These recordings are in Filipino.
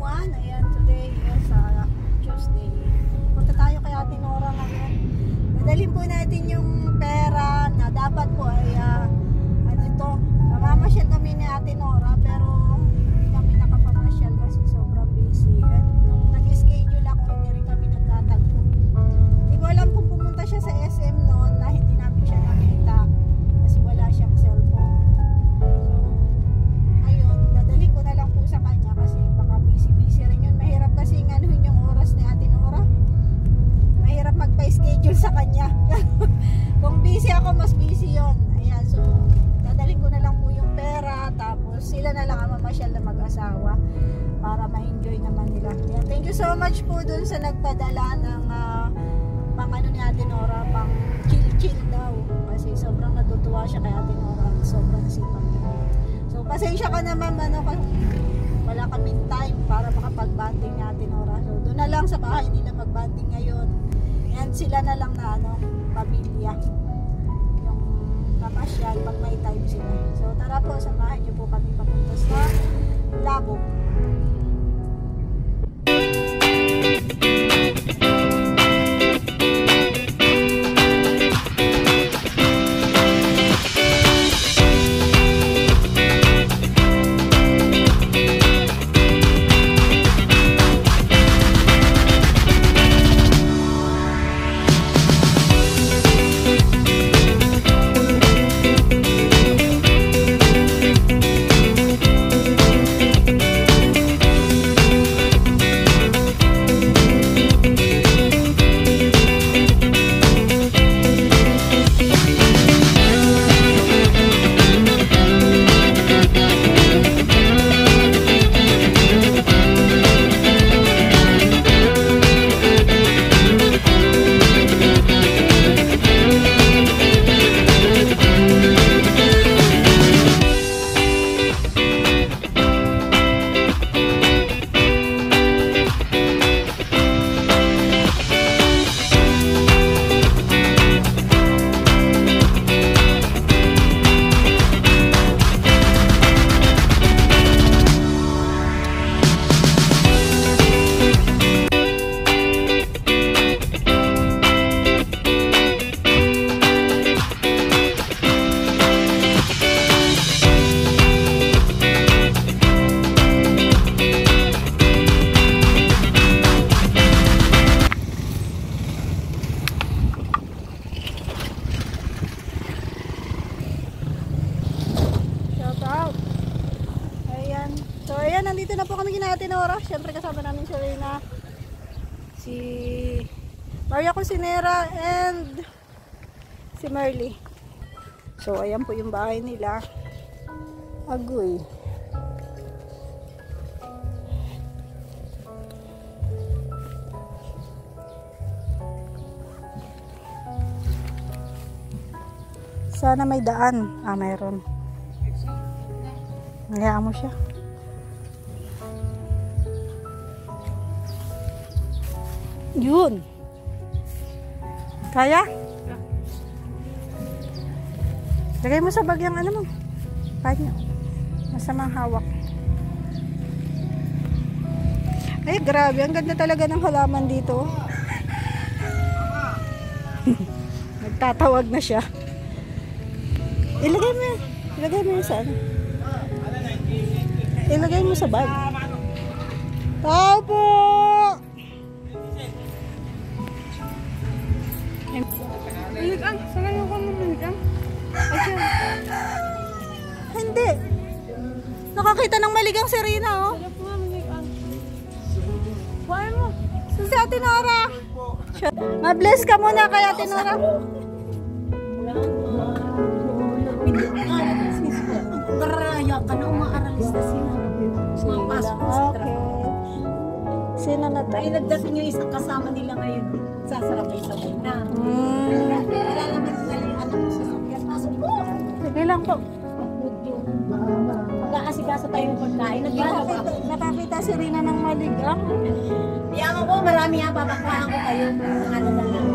everyone. Ayan, today is Tuesday. Punta tayo kay Ate Nora ngayon. Dadalhin po natin yung pera na dapat po ay ano ito, namamasyal kami ni Ate Nora pero hindi kami nakapamasyal kasi sobrang busy. At nung nag-schedule ako, hindi rin kami nagkatagpo. Hindi ko alam kung pumunta siya sa SM noon na hindi namin siya nakita kasi wala siyang cellphone. Ko na lang po sa kanya kasi baka busy rin yun. Mahirap kasi anuhin yung oras ni Ate Nora. Mahirap magpa-schedule sa kanya. Kung busy ako, mas busy yun. Ayan, so dadalhin ko na lang po yung pera tapos sila na lang ang mamasyal na mag-asawa para ma-enjoy naman nila. Ayan, thank you so much po dun sa nagpadala ng pang ano ni Ate Nora, pang chill daw kasi sobrang natutuwa siya kay Ate Nora. Sobrang sipag niya. So, pasensya ka naman kung wala kaming time para makapag-banding ni Ate Nora. So, doon na lang sa bahay nila mag-banding ngayon. And sila na lang na pamilya. Yung kapasyal pag may time sila. So, tara po, samahan niyo po kami papunta sa Labo. Nandito na po kami kina Ate Nora. Siyempre kasama namin si Reyna, si Maria Cusinera and si Merly. So ayan po yung bahay nila. Agoy. Sana may daan. Mayroon. Hayaan mo siya. Yun. Kaya? Lagay mo sa bag yung ano mo. Panyo. Masamang hawak. Ay, grabe. Ang ganda talaga ng halaman dito. Nagtatawag na siya. Ilagay mo. Ilagay mo sa ano. Ilagay mo sa bag. Tao po! Maligang, sanay ako ng maligang. Hindi. Nakakita ng maligang si Rina, oh. Kuhaan mo. So, si Ate Nora. Ma-bless ka muna kay Ate Nora. Baraya ka na umaaralista sila. Okay. Sino na tayo? Ay, nagdating yung isang kasama nila ngayon. Sasarapay-sabay na. Wala naman sila yung anak mo sa sakyan. Pasok po. Sige lang po. Mag-aasikasa tayo ng pagkain. Nakakita si Rina ng maligang. Iyaman ko, marami nga papakuhaan ko kayo. Ano na lang.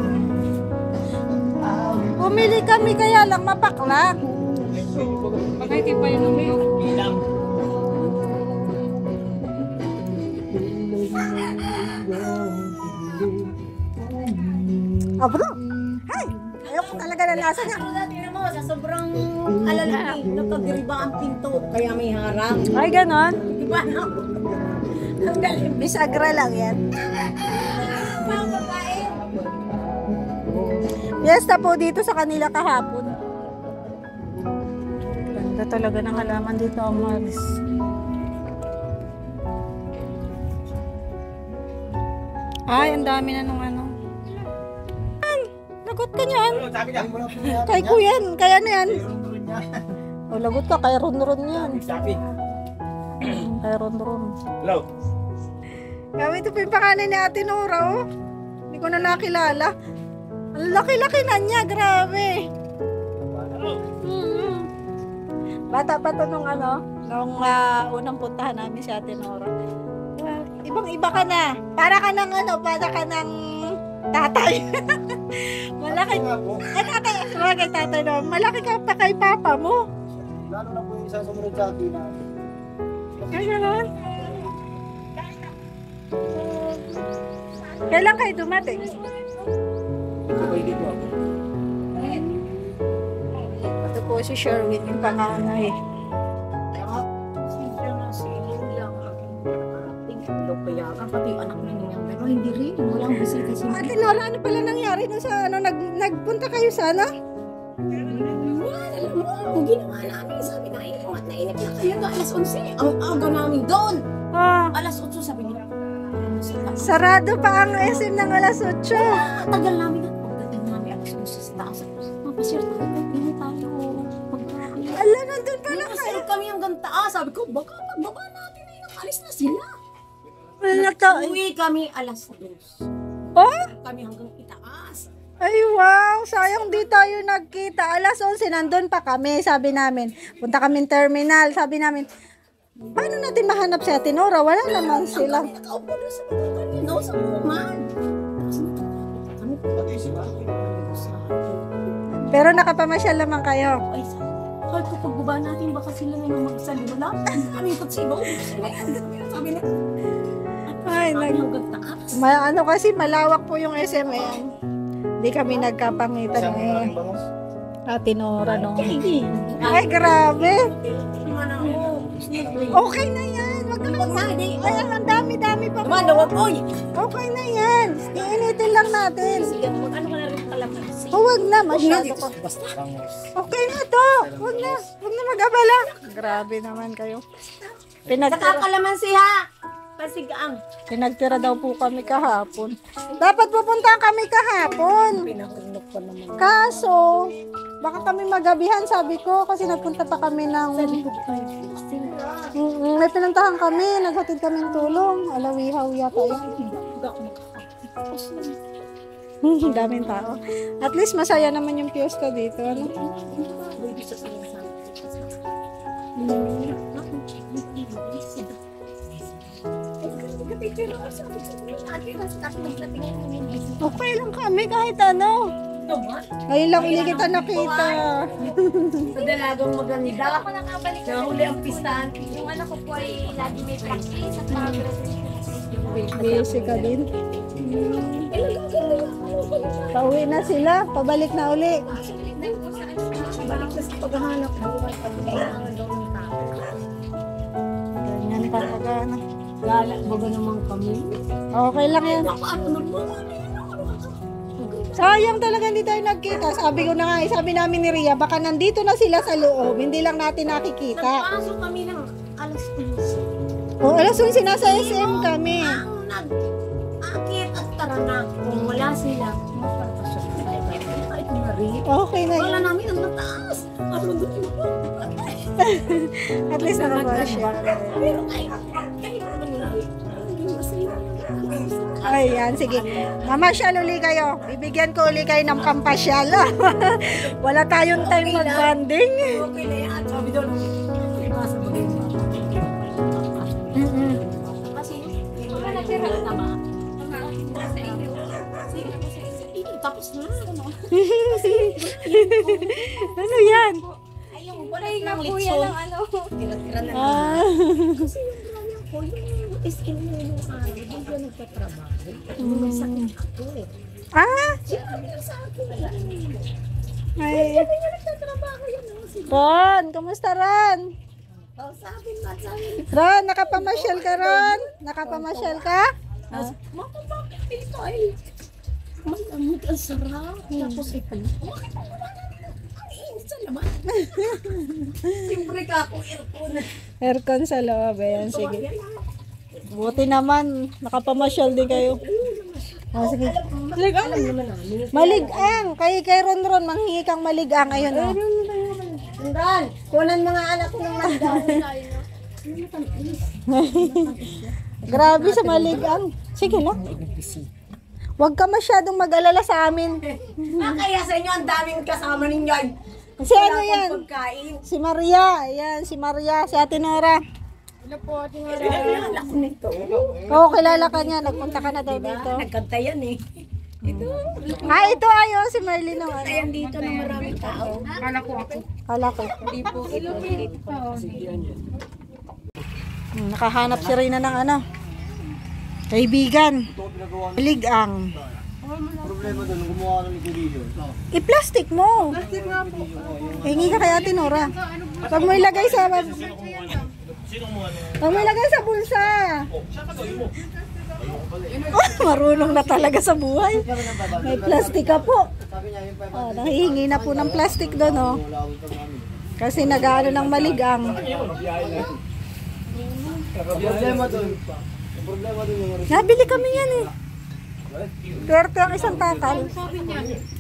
Pumili kami kaya lang mapakla. Bakit pa yung umiyak? Abro! Hay! Ayaw ko talaga na lasa niya. Tingnan mo, sa sobrang alalaki, nakagriba ang pinto, kaya may harang. Ay, ganon. Di ba na? Ang galing. Bisagra lang yan. Mga babae. Fiesta po dito sa kanila kahapon. Ganda talaga ng halaman dito, Mags. Ay, ang dami na nung ano. Lagot ka niyan. Kay Kuyan, kaya na yan. O, lagot ka, kay Ron-Ron yan. Kay Ron-Ron. Hello. Kami ito po yung pangalan ni Ate Nora, oh. Hindi ko na nakilala. Ang laki-laki na niya, grabe. Bata pa to nung ano, nung unang puntahan namin si Ate Nora. Ibang-iba ka na. Para ka ng ano, para ka ng tatay. Malaki. Tatay, sabagay tatay no. Malaki ka pa kay papa mo. Lalo na po yung isa sumunod sa akin na Ay, gano'n. Kailan kayo dumating? sabay dito ako. Ito po si Sherwin, yung panganay. Siya na si lang aking ating payagan, pati yung anak niya niya. Pero hindi rin, walang bisita si Ate Nora, ano pala nangyari nung sa ano, nagpunta kayo sa ano? Alam mo, ang ginawa namin, sabi na ingat na ingat na kayo na alas 11. Ang aga namin doon. Ah, Alas 8 sabi niya. sarado pa ang SM ng alas 8. Tagal namin at pagdating namin alas 11 sa taas. Mapasir tayo, hindi tayo magkakaroon. Ala, nandun pala kayo. Napasir kami hanggang taas. Sabi ko, baka pagbaba natin ay nakalis na sila. Wala to. Uwi kami alas 2. Oh? Kami hanggang itaas. Ay, wow. Sayang di tayo nagkita. Alas 11, nandun pa kami. Sabi namin, punta kami terminal. Sabi namin, paano natin mahanap si Ate Nora? Wala naman sila. Kami nakaupo doon sa mga kanino, sa kuman. Tapos kami Pati si Maki. Pero nakapamasyal naman kayo. ay sabi ko, pagbaba natin baka sila na yung magsalula. Kami ikot sa iba. Sabi na, Ay, kami hanggang taas. ano kasi, malawak po yung SMN. Hindi kami nagkapangitan Isang eh. maraming bangos. Ate Nora, no? Hindi. Ay, grabe. Mana mo. Okay na yan. Wag ka Wag na, hindi. Ay, ang dami-dami pa po. Naman, nawag, oy! Okay na yan. Iinitin lang natin. Sige, mag-ano ka na rin kalamansi. Huwag na, masyado ko. Basta bangos. Okay na to. Huwag na mag-abala. Grabe naman kayo. Pinagtira, Nakakalamansi ha! Pasigaang. pinagtira daw po kami kahapon. Dapat pupuntahan kami kahapon. Pinakunok pa naman. Kaso, baka kami magabihan, sabi ko, kasi nagpunta pa kami ng... may pinuntahan kami, naghatid kami ng tulong. Alawihaw yata yun. Daming tao. At least masaya naman yung fiesta dito. Ano? Okay lang kami kahit ano. Ngayon lang uli kita nakita. Sa dalagang maganda. Ako nakabalik na Nahuli ang pistahan. yung anak ko po ay lagi may practice at mga Busy ka din. Pauwi na sila. Pabalik na uli. Balik na sa paghahanap. Ganyan talaga. Ano. Lalakbaga naman kami. Okay lang yan. Ano naman? Sayang talaga hindi tayo nagkita. Sabi ko na nga, sabi namin ni Ria, baka nandito na sila sa loob. Hindi lang natin nakikita. Nagpasok kami ng alas 11. O alas 11 nasa SM kami. Ang nag-akit at tara na. Kung wala sila, magpapasok na tayo. Kahit na rin. Okay na Wala yun. namin ang nataas. Ano doon At least nakapasya. Pero kahit naman namin. Hindi masaya. Ayan, sige. Mamasyal uli kayo. Bibigyan ko uli kayo ng pampasyal. Wala tayong time mag-banding. Okay na yan. Sabi doon, nasa bagay mo. Kasi, wala na tira na ba? Tapos na. Ano yan? Ay, yung kulay na kuya ng ano. Tira-tira na. Ah. ako, yung SM yung araw, hindi ko nagtatrabaho. May sakit ako eh. Ah! Sabi niya sa akin, Ay. sabi niya nagtatrabaho yan. Ron, kumusta Ron? Sabi nga, Ron, nakapamasyal ka Ron? Nakapamasyal ka? Mama, bakit dito ay malamig ang sarap. Tapos ito, bakit mo ang init sa laman? Siyempre ka akong aircon. Aircon sa loob. Ayan, sige. Buti naman, nakapamasyal din kayo. Ah, sige. Alam naman namin. Maligang. Kay Ron Ron, manghingi kang maligang. Ayun oh. Ron, kunan mga anak ko ng maligang. Grabe sa maligang. Sige lang. Huwag ka masyadong mag-alala sa amin. Kaya sa inyo, ang daming kasama ninyo. Si ano yan? Pagkain. Si Maria. Ayan, si Maria, si Ate Nora. Ano po, Ate Nora? Anak ko nito. Oo, kilala ka niya. Nagpunta ka na daw dito. Nagkanta yan eh. Ito. Ah, ito ayo si Merlin ng ano. Ayan dito ng maraming tao. Kala ko. Hindi po ito. Nakahanap si Reyna ng ano. Kaibigan. Ito ang pinagawa ng Maligang. problema doon, nung gumawa ng liquidation. I-plastic mo. Hingi ka kay Ate Nora. Pag mo ilagay sa bulsa. Marunong na talaga sa buhay. May plastic ka po. Sabi niya yung 500. Oh, nahihingi na po ng plastic doon, oh. Kasi nag-ano ng maligang. Problema doon. Yung problema doon yung Nabili kami yan eh. 30 ang isang takal.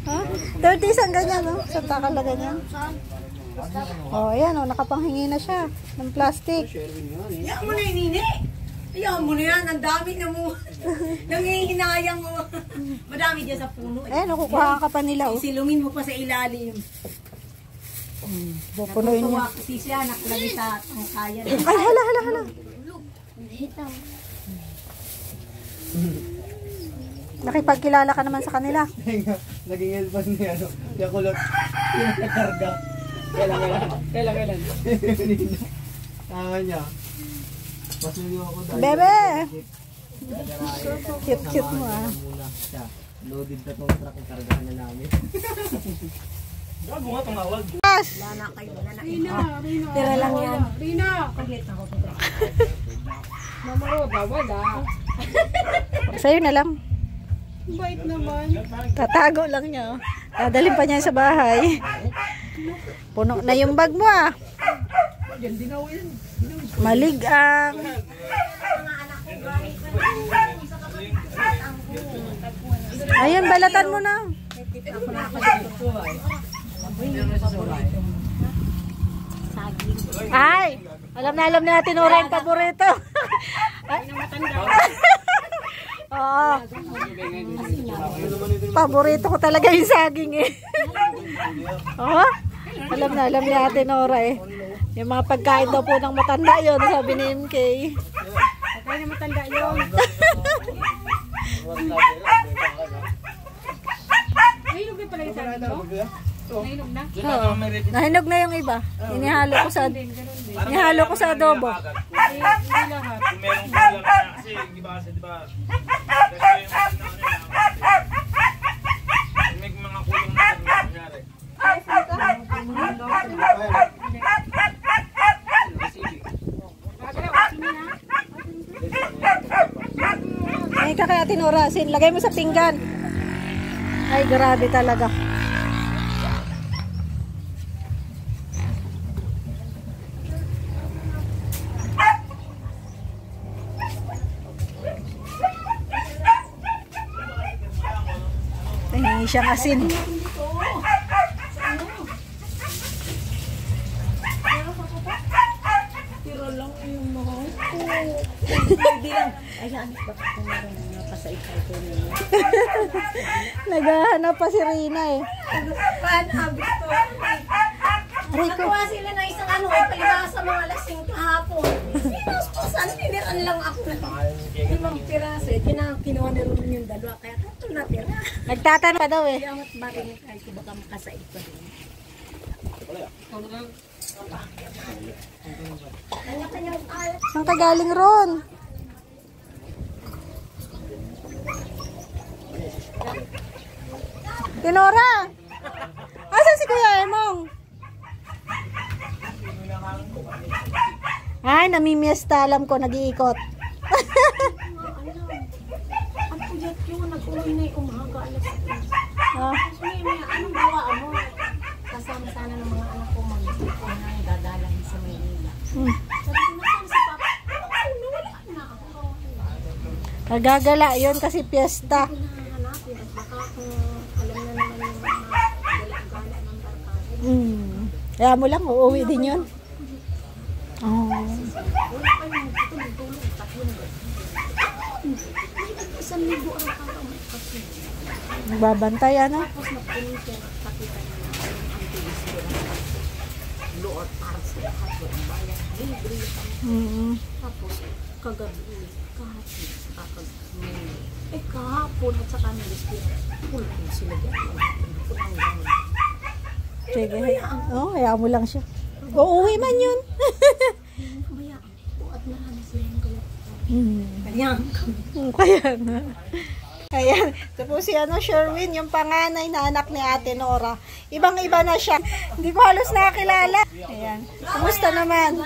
Ha? 30 isang ganyan, no? Isang takal na ganyan. Oh, ayan, oh, nakapanghingi na siya ng plastic. Iyan mo na yung nini. Iyan mo na yan. Ang dami na mo. Nangihinayang mo. Madami dyan sa puno. Eh, nakukuhaan ka pa nila, oh. Silungin mo pa sa ilalim. Pupunuin niya. Natuwa kasi siya. Nakulagi sa tangkayan. Ay, hala. Nakipagkilala ka naman sa kanila. naging helpas niya, ano, yung kulot, yung nakarga. Kailan. Tama niya. Pasuyo ako dahil. Bebe! Cute mo, ah. Muna siya. Loaded na tong truck, yung kargahan na namin. Gago nga tumawag. Yes! Wala na kayo. Wala na. Tira lang yan. Rina! Paglit ako. Sa'yo na lang. Bait naman. Tatago lang niya, oh. Dadalhin pa niya sa bahay. Puno na yung bag mo, ah. Maligang. Ayun, balatan mo na. Ay, alam na natin Nora yung paborito. Oo. Paborito ko talaga yung saging eh. Oo. Alam na natin Nora eh. Yung mga pagkain daw po ng matanda yun, sabi ni MK. Pagkain na matanda yun. Nahinog na pala yung sabi mo? Nahinog na? Oo. Nahinog na yung iba. Inihalo ko sa adobo. Hindi lahat. Kung merong kulang na, kasi iba kasi diba, may mga kulang na nangyari. Ay, kay Ate Nora, lagay mo sa pinggan. Ay, grabe talaga. Ay, siyang asin. Tira lang yung mga hindi lang. Ayan, bakit ko na rin napasaitay ko nila. Naghahanap pa si Rina eh. Panabit to. Nagawa sila na isang ano, palibasa sa mga lasing kahapon. Pinaspasan, tiniran lang ako na 5 piraso. Kinuha na rin yung dalawa, kaya ito natira. Nagtatanong pa daw eh. Kaya mat marinig kahit baka makasait pa rin. Kanya-kanyang alat. Saan ka galing ron? Tinora! Asan si Kuya Emong? Ay, namimiesta. Alam ko, nag-iikot. Ang puyat yun, nag-uwi na yung umaga, alas 10. Ah, Anong gawa mo? Kasama sana ng mga anak ko mag-isipon na dadalahin sa Maynila. hmm. Sabi ko na si Papa, wala na ako. Nagagala yun kasi piyesta. Hinahanapin at baka kung alam na naman yung mga gala-gala ng barkada. Kaya mo lang, uuwi din yun. Oh. Wala pa yung tulong, tatlong ba? Isang libo ang kakao kasi. Nagbabantay, ano? Tapos napunin siya, nakita niya na ang tilis ko na Lord para sa lahat ng bayan. Libre kami. Tapos kagabi, kahapon, kahapon at saka nilispira. Pulang sila dyan. Pulang ganun. Sige. Oh, kaya mo lang siya. Uuwi man yun. Bayaan po at marami silang gawa. Kaya nga. Ayan. Tapos si Sherwin, yung panganay na anak ni Ate Nora. Ibang-iba na siya. Hindi ko halos nakakilala. Ayan. Kumusta naman?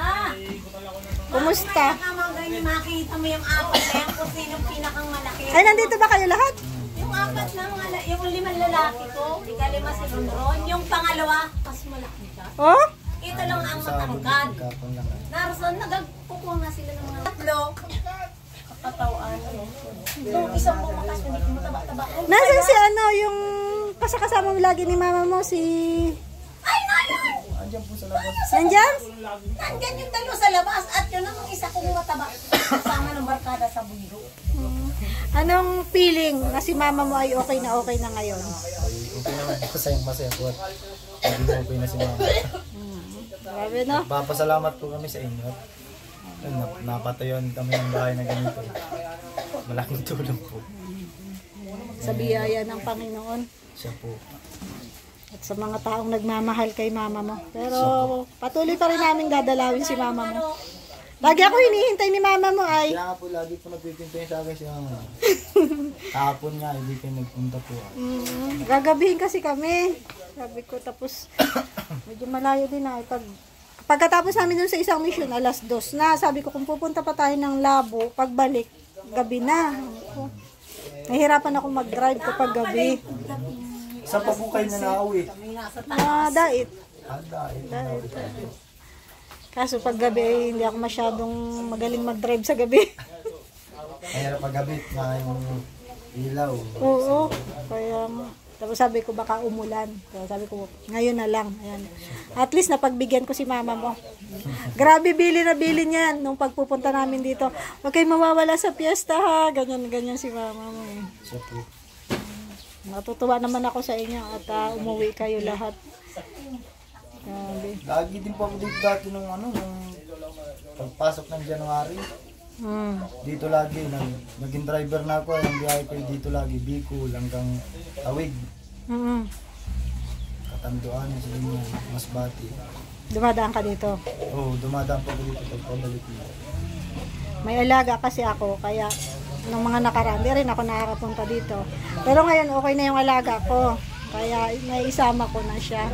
Kumusta? Naman ganyan makita mo yung apat na yan kung sino pinakang malaki. Ay, nandito ba kayo lahat? Yung apat na yung limang lalaki ko, ika-lima si Ron. Yung pangalawa, mas malaki siya. Oh? Ito lang ang matangkad. Naroon, nagkukuha na sila ng mga tatlo. Kakatawaan. Yung isang bumakas, hindi ko mataba-taba. Nasaan si yung kasama mo lagi ni mama mo, si... Ay, nayan! Nandyan? Nandyan yung dalawa sa labas at yun ang isa kong mataba. Kasama ng barkada sa bundok. Anong feeling na si mama mo ay okay na ngayon? Okay naman po, masayang po. Hindi na okay na si mama. Grabe, no? Papasalamat po kami sa inyo. Napatayon kami ng bahay na ganito. Malaking tulong po. Sa biyaya ng Panginoon. Siya po. At sa mga taong nagmamahal kay mama mo. Pero patuloy pa rin namin dadalawin si mama mo. Lagi ako hinihintay ni mama mo ay. Kaya nga po lagi po nagpipintay sa akin si mama. Kahapon nga, hindi kayo nagpunta po. Gagabihin kasi kami. Sabi ko tapos medyo malayo din na. Pagkatapos namin dun sa isang mission, alas 2 na. Sabi ko kung pupunta pa tayo ng Labo, pagbalik, gabi na. Nahihirapan ako mag-drive kapag gabi. Saan pa po kayo na nauwi? Dait. Dahil. Kaso pag gabi ay hindi ako masyadong magaling mag-drive sa gabi. Mahirap paggabi na yung ilaw. Oo. Kaya tapos sabi ko baka umulan. So, sabi ko ngayon na lang. Ayan. At least napagbigyan ko si mama mo. Grabe bili na bili niyan nung pagpupunta namin dito. Huwag kayo mawawala sa piyesta ha. Ganyan si mama mo eh. Siya po. Natutuwa naman ako sa inyo at umuwi kayo lahat. Grabe. Lagi din po ako dito dati nung nung pagpasok ng January. Dito lagi, naging driver na ako, ang biyahe ko dito lagi, Bicol hanggang Tawig, Katanduan, sa inyo, Masbati. Dumadaan ka dito. Oo, dumadaan po ako dito pag pabalik mo. May alaga kasi ako, kaya nung mga nakaraan, di rin ako nakakapunta dito. Pero ngayon okay na yung alaga ko. Kaya naisama ko na siya.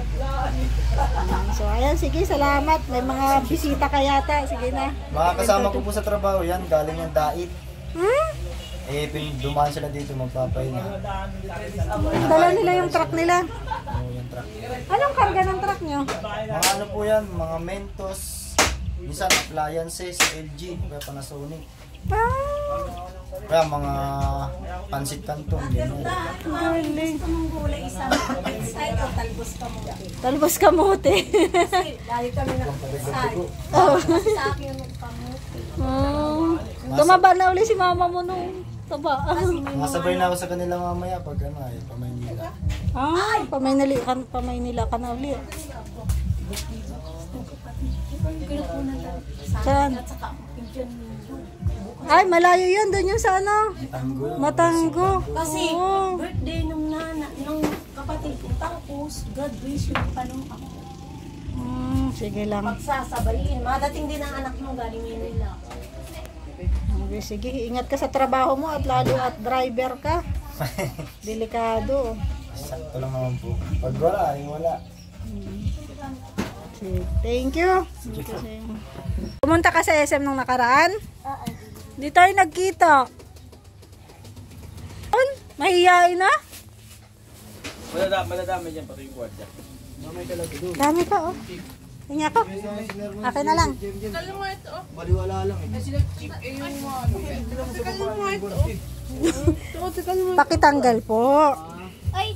So ayan, sige, salamat. May mga bisita ka yata. Sige na. Mga kasama ko po sa trabaho, yan, galing yung Dait. Dumaan sila dito, magpapahinga. Dala nila yung truck nila. Oo, yung truck. Anong karga ng truck nyo? Mga ano po yan, mga Mentos, minsan appliances, LG, kaya Panasonic. Kaya mga pansit kantong, ganyan. Galing. Ang gulay isang side o talbos ka mo. Talbos kamote. Lagi kami na side. Sa akin yung kamote. Tumaba na uli si mama mo nung taba. Masabay na ako sa kanila mamaya pag Pamaynila. Pamaynila ka na uli. Saan? Ay, malayo yun. Doon yung sa Matanggo. Kasi Oo. birthday nung nung kapatid ko, tapos graduation pa nung ako. Sige lang. Pagsasabayin. Madating din ang anak mo galing Manila. Okay, sige, ingat ka sa trabaho mo at lalo at driver ka. Delikado. Sakto lang naman po. Pag wala, ay wala. Sige, thank you. Pumunta ka sa SM nung nakaraan? Oo. Di tayo nagkita. Mahihain na? Madadami dyan pati yung kwarta. Dami pa, oh. Tingnan ko. Akin na lang. Baliwala lang eh. Pakitanggal po. Ay,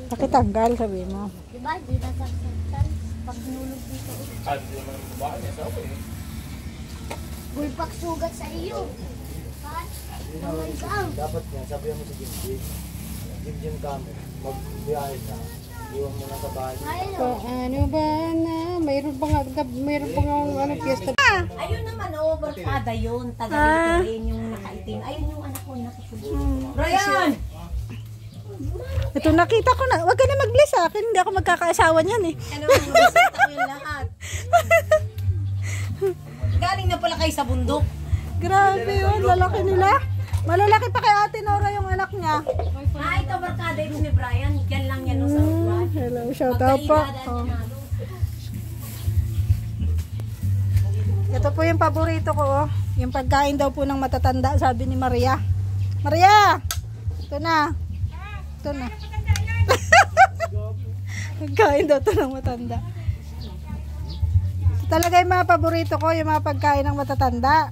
Pakitanggal, sabi mo. diba? Di nasasaktan. Pag nulog dito. Hindi naman ang babae niya sa akin. Bulpak sugat sa iyo. Ha? Oh my God. Dapat nga, sabihan mo sa Jim kami. Magbiyahe ka. Iwan mo na sa bahay. Ano ba na? Mayroon pa nga ano, piyesta. Ayun naman, oh, barkada yun. Taga dito rin yung nakaitim. Ayun yung anak ko nakipulso. Brian! Ito nakita ko na. Huwag ka na mag-bless sa akin. Hindi ako magkakaasawa niyan eh. Ano, bisita ko yung lahat. Galing na pala kayo sa bundok. Grabe yun. Lalaki nila. Malalaki pa kay Ate Nora yung anak niya. Ito barkada yun ni Brian. Yan lang yan sa uwan. Hello, shout out po. Oh. Ito po yung paborito ko, oh. Yung pagkain daw po ng matatanda, sabi ni Maria. Maria! Ito na. Ito na. Pagkain daw ito ng matanda. Ito talaga yung mga paborito ko, yung mga pagkain ng matatanda.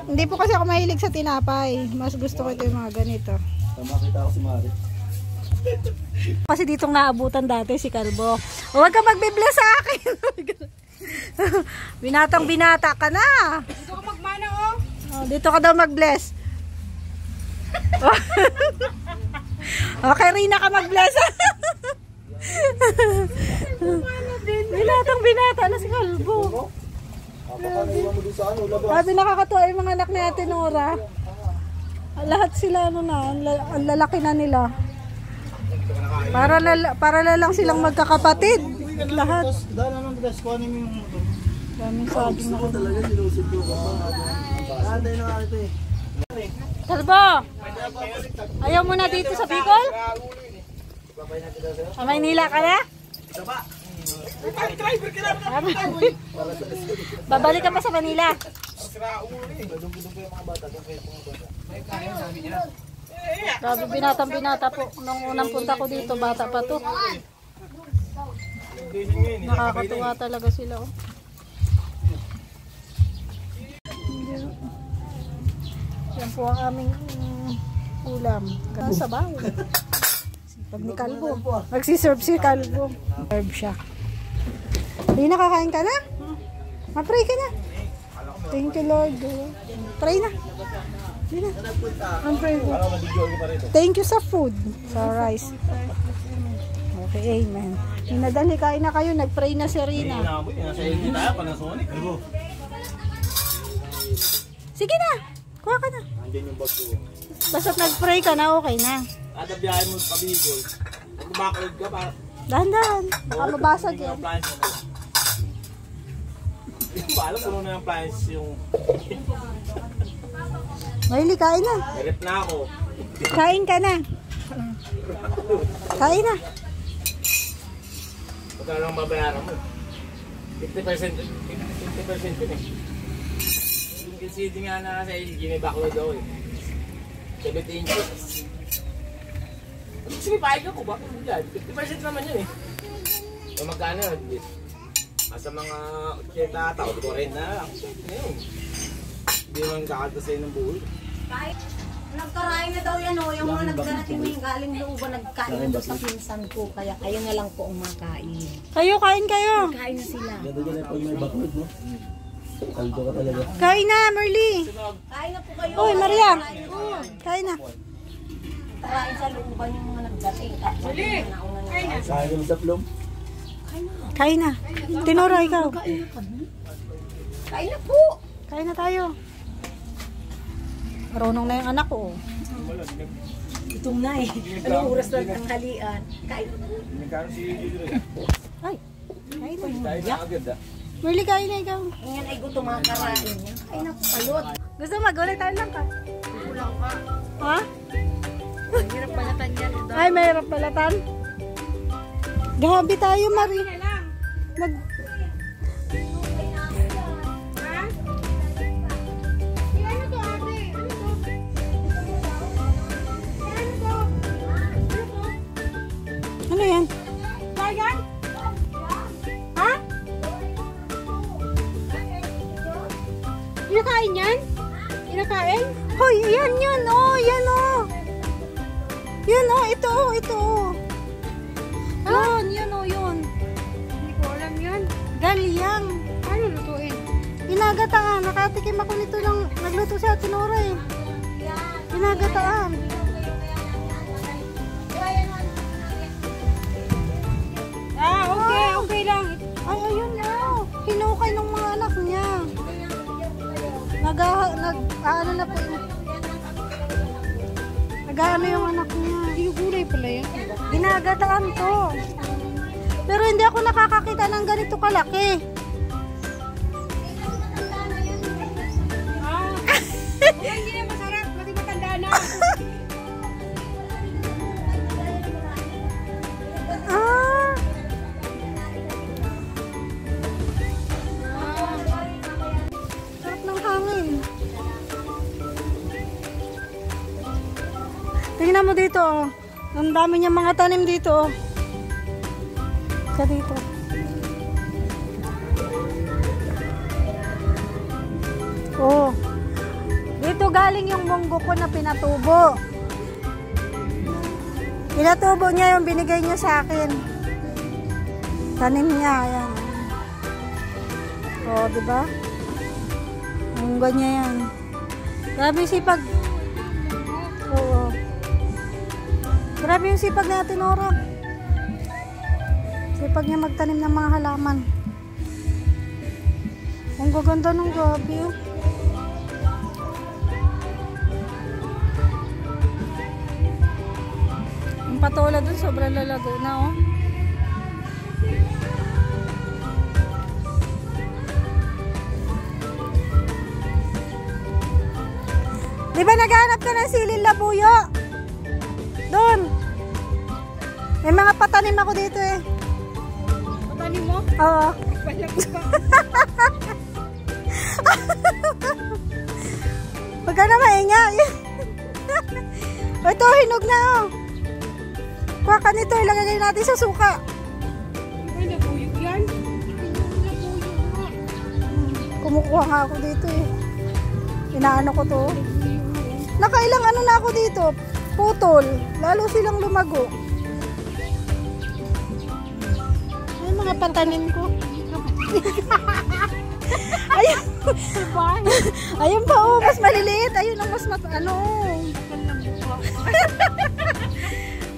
Hindi po kasi ako mahilig sa tinapay. Mas gusto ko ito yung mga ganito. Tama kita ako si Mari. Kasi ditong naabutan dati si Kalbo. Huwag ka magbe-bless sa akin. Binatang binata ka na. Dito ka magmana, oh. Dito ka daw mag-bless. Okay, Rina ka mag-bless. Binatang binata na si Kalbo. Sabi nakakatuwa yung mga anak ni Ate Nora. Lahat sila ano na, ang lalaki na nila. Para lang silang magkakapatid. Lahat. Dahil naman bigas, kuhanin mo yung motor. Daming saging na Talaga sinusod ko ka. Anday na nga ito eh. Kalbo! Ayaw mo na dito sa Bicol? Sa Maynila ka na? Babalik ka pa sa Manila. Grabe, binata po. Nung unang punta ko dito, bata pa to. Nakakatuwa talaga sila. Oh. Yan po ang aming ulam. Ganun sa bahay. Pag ni Kalbo. Magsiserve si Kalbo. Serve siya. Hindi nakakain ka na? Ma-pray ka na. Thank you, Lord. Pray na. Hindi na. Pray ko. Thank you sa food. Sa rice. Okay, amen. Hinadali kain na kayo. Nag-pray na si Rina. Sige na. Kuha ka na. Basta't nag-pray ka na, okay na. Kada biyahe mo sa Bicol. Kung backlog ka pa. Dahan-dahan. Baka mabasag yan. Hindi ba alam kung ano yung appliance yung... Maili, kain na. Merit na ako. Kain ka na. Kain na. Magkano ang babayaran mo? 50% yun eh. Yung conceding nga na sa LG may backlog daw eh. 17 inches. Sige, paig ako. Bakit mo dyan? 50% naman yun eh. So magkano yun? Sa mga 80 tao, 40 na lang. Ngayon. Hindi naman kakatasin ng buhay. Kahit nagkarain na daw yan, oh, yung mga nagdarating mo yung galing looban, nagkain doon sa pinsan ko. Kaya kayo na lang po ang makain. Kayo, kain kayo. Kain na sila. Ganda dyan pag may backward mo. Kaldo ka talaga. Kain na, Merly. Kain na po kayo. Oy, Maria. Kain na. Karain sa looban yung mga nagdating. Kain na. Kain kami sa plum. Kain na. Tinora, ikaw. Kain na po. Kain na tayo. Marunong na yung anak ko. Gutom na eh. Anong oras lang ang halian? Kain na. Nagkaroon si Julie. Ay, kain na. Tayo na agad ah. Merly, kain na ikaw. Ngayon ay gutom ang karain niya. Ay naku, kalot. Gusto mo magulit tayo lang ka? Kulang ka. Ha? Hirap balatan yan. Ay, mahirap balatan. Gabi tayo, Mari. Mag... Ano yan? Bayan? Ha? Inakain yan? Inakain? Hoy, yan yun. Oh, yan oh. Yun oh, ito oh, ito oh. Yun oh, yun. Hindi ko alam yan. Galyang. Ano lutuin? Ginagataan. Nakatikim ako nito lang. Nagluto si Ate Nora eh. Ginagataan. Okay, okay lang. Ay, ayun oh. Hinukay ng mga anak niya. Ano na po yun. Nag-ano yung anak niya. Gulay pala yan. Ginagataan to. Pero hindi ako nakakakita ng ganito kalaki. Hindi na masarap. Pati matanda na. Ah. Sarap ng hangin. Tingnan mo dito oh. Ang dami niyang mga tanim dito oh. Sa dito. Oh. Dito galing yung munggo ko na pinatubo. Pinatubo niya yung binigay niya sa akin. Tanim niya, ayan. Oh, di ba? Munggo niya yan. Grabe yung sipag. Oo. Grabe yung sipag natin, Nora. Sipag niya magtanim ng mga halaman. Ang gaganda ng gabi, oh. Ang patola dun, sobrang lalago na, oh. Di ba naghanap ka ng silil labuyo? Doon. May mga patanim ako dito eh. Patanim mo? Oo. Huwag ka na maingay. Ito, hinog na oh. Kuha ka nito, ilagay natin sa suka. Ay, nabuyog yan. Nabuyog nga. Kumukuha nga ako dito eh. Inaano ko to. Nakailang ano na ako dito. Putol. Lalo silang lumago. Ay, mga patanim ko. Ayun. Ayun pa oh, mas maliliit. Ayun ang mas ano.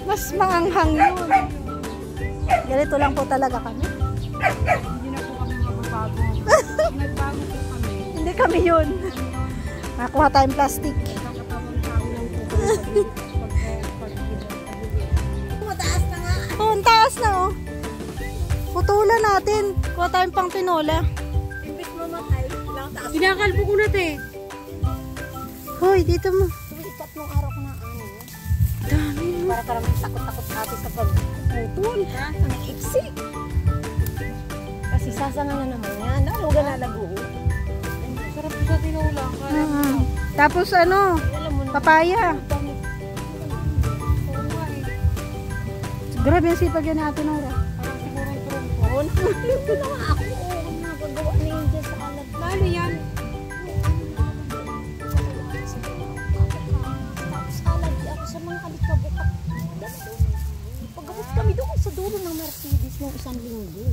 Mas maanghang yun. Ganito lang po talaga kami. Hindi na po kami magbabago. Nagbago po kami. Hindi kami yun. Nakuha tayong plastic. Nakatawang tao lang po kami. Mataas na nga. Oh, ang taas na oh. Putulan natin. Kuha tayong pang tinola. Ipis mamatay. Lang taas. Kinakalpo ko na te. Hoy, dito mo. Tumikat nung araw ko na ano. Dami mo. Para parang takot-takot ate sa pag-utol. Ha? Ang iksik. Kasi sasanga na naman yan. Ano ga nalago? Sarap sa tinula. Tapos ano, Alam mo na. papaya. Oo nga eh. Grabe yung sipag yan natin, Nora. Parang siguro trumpo. Ito na nga ako. Nagagawa na yun dyan sa kalat. Lalo yan. Tapos alagi ako sa mga kalikabukak. Pagabot kami doon sa dulo ng Mercedes ng isang linggo.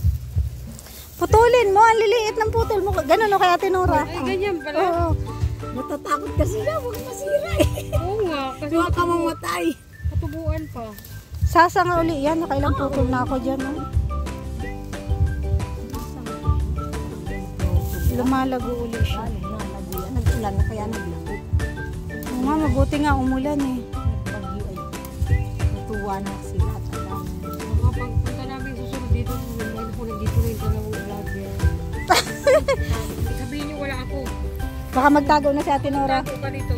Putulin mo, ang liliit ng putol mo. Ganun o kaya tinura. Ay, ganyan pala. Oo. Natatakot kasi na. Huwag masira eh. Oo nga. Kasi Huwag ka mamatay. katubuan pa. Sasanga uli yan. Nakailang putol na ako dyan. Oh. Lumalago uli siya. Nalago yan. Nag-ulan na kaya naglago. Oo nga, mabuti nga umulan eh. Nagbagyo ay. nag-iwanak sila. Mga pagpunta namin susunod dito, may nakunan dito na yung dalawang vlogger. Sabihin niyo wala ako. Baka magtago na si Ate Nora. Tago ka dito.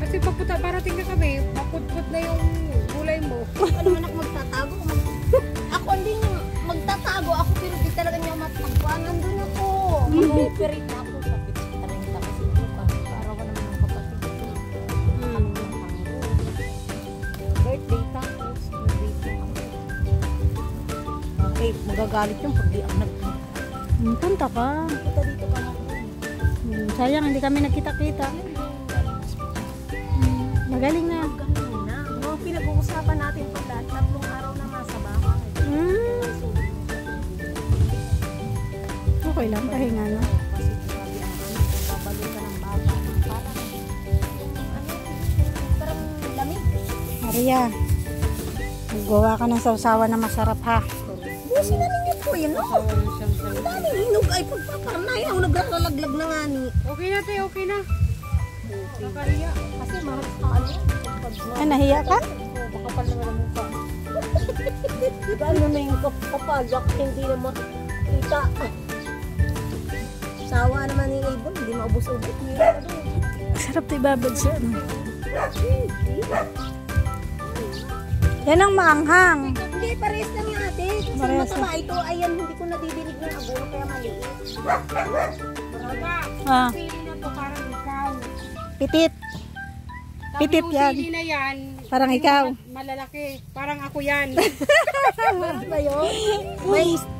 Kasi pagpunta, parating na kami, mapudpud na yung gulay mo. Ano anak magtatago? Ako hindi niya magtatago ako pero di talaga niya matagpuan. Nandun ako. Mag-operate na ako sa pizza rin kasi bukas. Para ko naman ang kapatid ko. Ano ng tango. Birthday tapos. Birthday ako. Okay, magagalit yung pag di ako nagpunta. Punta ka. Punta dito ka na. Sayang, hindi kami nagkita-kita. Magaling na. Ganun na. Mga pinag-uusapan natin pala. 3 araw na nasa bahay. Okay lang, pahinga na. Kasi sabi ang babalo ka ng baba. Parang lamig. Maria, maggawa ka ng sausawan na masarap ha. Busin na ninyo po yun, no? Ang daming hinog ay pagpaparnay. Ako naglalaglag na nga ni. Okay na tayo, okay na. Nakariya. Kasi mahal sa ano. Ay, nahiya ka? Makapal naman ang mukha. Ano na yung kapagak, hindi na makita. Sawa naman ni Abel, hindi maubos-ubos. Sarap na ibabad sa ano. Yan ang maanghang. Hindi, parehas lang yung ate. Kasi Parehas mataba ito, ayan, hindi ko nadidinig ng abuno, kaya maliit. Maraba, Ah, pili na to parang ikaw. pitit. Pitit Tapos yan. yung sili na yan, Parang yung ikaw. malalaki. Parang ako yan. Ano ba yun?